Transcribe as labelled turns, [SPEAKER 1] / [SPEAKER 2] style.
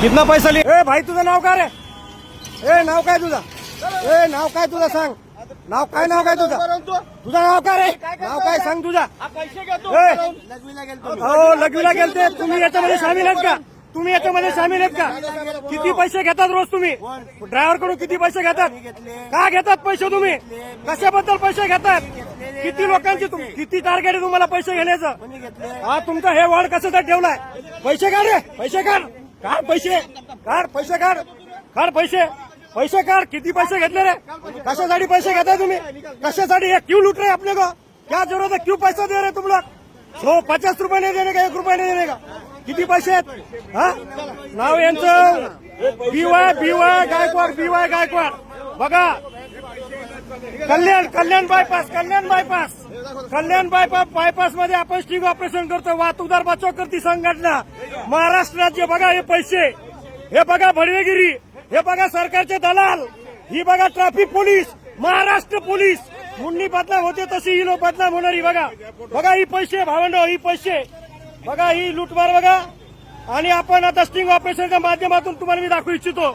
[SPEAKER 1] कितना पैसा लिया? ए भाई तुझं नाव काय रे? ए नाव काय तुझं? ए नाव काय तुझं सांग? नाव काय तुझं? तुझं नाव काय रे? नाव काय सांग तुझा? हो लघवीला गेलते. तुम्ही याच्यामध्ये सामील आहेत का? तुम्ही याच्यामध्ये सामील आहेत का? किती पैसे घेतात रोज तुम्ही? ड्रायव्हर कडून किती पैसे घेतात? का घेतात पैसे तुम्ही? कशाबद्दल पैसे घेतात? किती लोकांची किती टार्गेट आहे तुम्हाला पैसे घेण्याचं? हा तुमचा हे वॉर्ड कशासाठी ठेवलाय? पैसे काढ रे, पैसे काढ, काढ पैसे, काढ पैसे, काढ काढ पैसे, पैसे काढ. किती पैसे घेतले रे? कशासाठी पैसे घेताय तुम्ही? कशासाठी? हे क्यों लूट रहे अपने को? क्या जरूरत है? क्यों पैसा दे रहे तुम लोग? 50 रुपये नाही देणे का? 1 रुपये नाही देणे का? किती पैसे आहेत? हा नाव यांचं बीवाय गायकवाड. बघा कल्याण बायपास मध्ये आपण स्टिंग ऑपरेशन करतो. वाहतूकदार बचाव करती संघटना महाराष्ट्रात. जे बघा हे पैसे, हे बघा भडवेगिरी, हे बघा सरकारचे दलाल, ही बघा traffic police, Maharashtra police. Munni बदनाम होते तशी ही लोक बदनाम होणारी. बघा ही पैसे भावंडो, ही पैसे बघा, ही लुटमार बघा. आणि आपण आता स्टिंग ऑपरेशनच्या माध्यमातून तुम्हाला मी दाखवू इच्छितो.